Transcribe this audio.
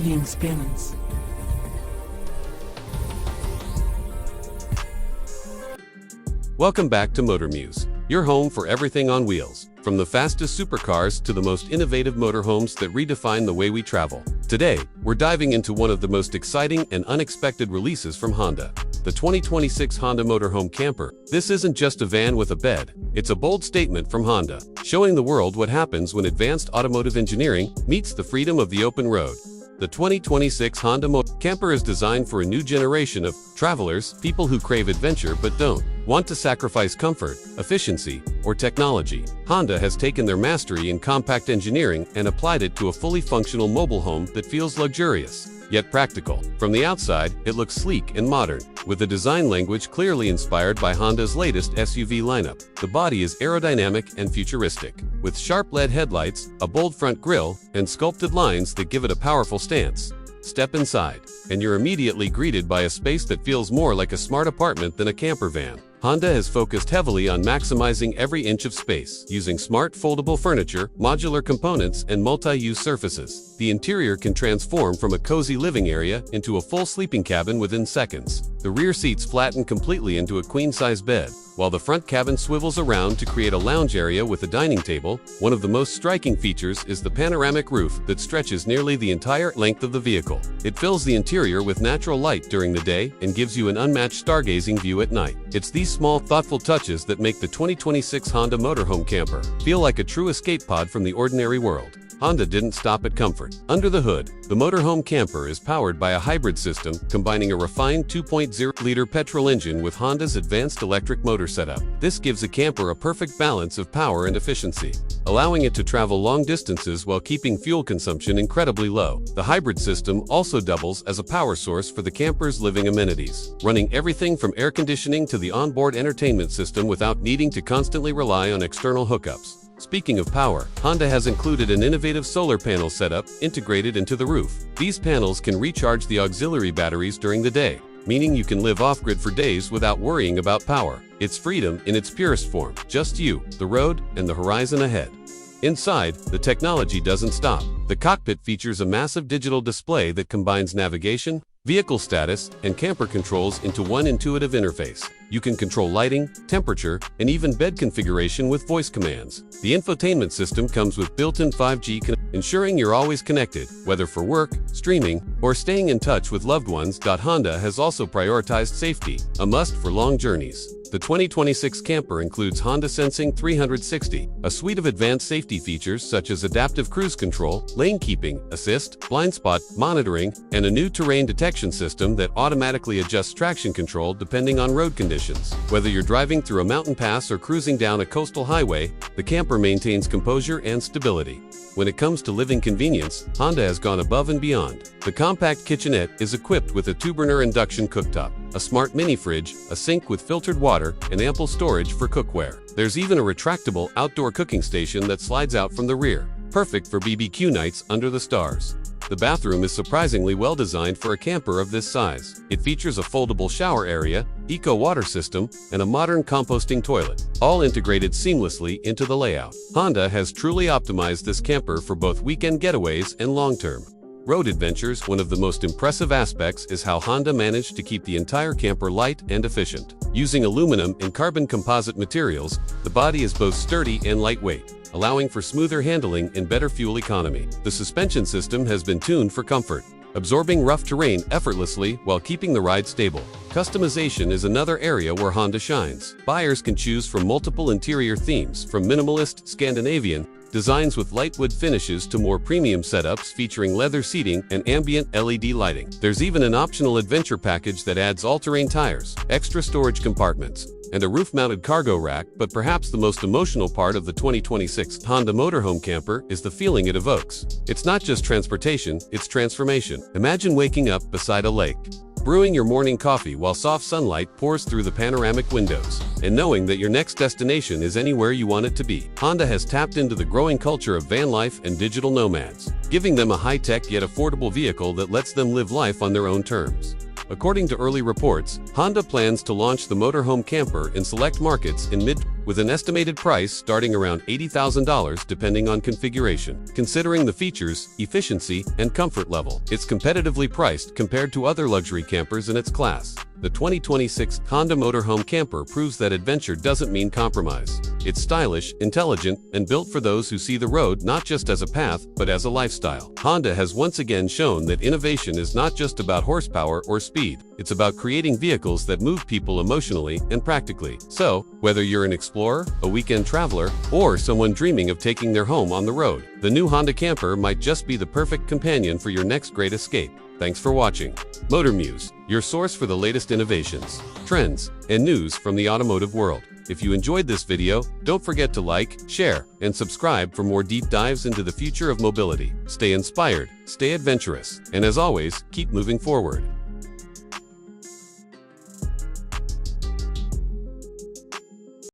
monthly installments. Welcome back to Moter Muse, your home for everything on wheels, from the fastest supercars to the most innovative motorhomes that redefine the way we travel. Today, we're diving into one of the most exciting and unexpected releases from Honda, the 2026 Honda Motorhome Camper. This isn't just a van with a bed, it's a bold statement from Honda, showing the world what happens when advanced automotive engineering meets the freedom of the open road. The 2026 Honda Motorhome Camper is designed for a new generation of travelers, people who crave adventure but don't want to sacrifice comfort, efficiency, or technology. Honda has taken their mastery in compact engineering and applied it to a fully functional mobile home that feels luxurious, yet practical. From the outside, it looks sleek and modern, with a design language clearly inspired by Honda's latest SUV lineup. The body is aerodynamic and futuristic, with sharp LED headlights, a bold front grille, and sculpted lines that give it a powerful stance. Step inside, and you're immediately greeted by a space that feels more like a smart apartment than a camper van. Honda has focused heavily on maximizing every inch of space, using smart foldable furniture, modular components, and multi-use surfaces. The interior can transform from a cozy living area into a full sleeping cabin within seconds. The rear seats flatten completely into a queen-size bed, while the front cabin swivels around to create a lounge area with a dining table. One of the most striking features is the panoramic roof that stretches nearly the entire length of the vehicle. It fills the interior with natural light during the day and gives you an unmatched stargazing view at night. It's these small, thoughtful touches that make the 2026 Honda Motorhome Camper feel like a true escape pod from the ordinary world. Honda didn't stop at comfort. Under the hood, the Motorhome Camper is powered by a hybrid system combining a refined 2.0-liter petrol engine with Honda's advanced electric motor setup. This gives a camper a perfect balance of power and efficiency, allowing it to travel long distances while keeping fuel consumption incredibly low. The hybrid system also doubles as a power source for the camper's living amenities, running everything from air conditioning to the onboard entertainment system without needing to constantly rely on external hookups. Speaking of power, Honda has included an innovative solar panel setup integrated into the roof. These panels can recharge the auxiliary batteries during the day, meaning you can live off-grid for days without worrying about power. It's freedom in its purest form. Just you, the road, and the horizon ahead. Inside, the technology doesn't stop. The cockpit features a massive digital display that combines navigation, vehicle status, and camper controls into one intuitive interface. You can control lighting, temperature, and even bed configuration with voice commands. The infotainment system comes with built-in 5G ensuring you're always connected, whether for work, streaming, or staying in touch with loved ones. Honda has also prioritized safety, a must for long journeys. The 2026 Camper includes Honda Sensing 360, a suite of advanced safety features such as adaptive cruise control, lane keeping assist, blind spot monitoring, and a new terrain detection system that automatically adjusts traction control depending on road conditions. Whether you're driving through a mountain pass or cruising down a coastal highway, the camper maintains composure and stability. When it comes to living convenience, Honda has gone above and beyond. The compact kitchenette is equipped with a two-burner induction cooktop, a smart mini-fridge, a sink with filtered water, and ample storage for cookware. There's even a retractable outdoor cooking station that slides out from the rear, perfect for BBQ nights under the stars. The bathroom is surprisingly well designed for a camper of this size. It features a foldable shower area, eco-water system, and a modern composting toilet, all integrated seamlessly into the layout. Honda has truly optimized this camper for both weekend getaways and long-term road adventures. One of the most impressive aspects is how Honda managed to keep the entire camper light and efficient. Using aluminum and carbon composite materials, the body is both sturdy and lightweight, allowing for smoother handling and better fuel economy. The suspension system has been tuned for comfort, absorbing rough terrain effortlessly while keeping the ride stable. Customization is another area where Honda shines. Buyers can choose from multiple interior themes, from minimalist Scandinavian designs with light wood finishes to more premium setups featuring leather seating and ambient LED lighting. There's even an optional adventure package that adds all-terrain tires, extra storage compartments, and a roof-mounted cargo rack. But perhaps the most emotional part of the 2026 Honda Motorhome Camper is the feeling it evokes. It's not just transportation, it's transformation. Imagine waking up beside a lake, brewing your morning coffee while soft sunlight pours through the panoramic windows, and knowing that your next destination is anywhere you want it to be. Honda has tapped into the growing culture of van life and digital nomads, giving them a high-tech yet affordable vehicle that lets them live life on their own terms. According to early reports, Honda plans to launch the Motorhome Camper in select markets in mid, with an estimated price starting around $80,000 depending on configuration. Considering the features, efficiency, and comfort level, it's competitively priced compared to other luxury campers in its class. The 2026 Honda Motorhome Camper proves that adventure doesn't mean compromise. It's stylish, intelligent, and built for those who see the road not just as a path, but as a lifestyle. Honda has once again shown that innovation is not just about horsepower or speed. It's about creating vehicles that move people emotionally and practically. So, whether you're an explorer, a weekend traveler, or someone dreaming of taking their home on the road, the new Honda Camper might just be the perfect companion for your next great escape. Thanks for watching. Moter Muse, your source for the latest innovations, trends, and news from the automotive world. If you enjoyed this video, don't forget to like, share, and subscribe for more deep dives into the future of mobility. Stay inspired, stay adventurous, and as always, keep moving forward.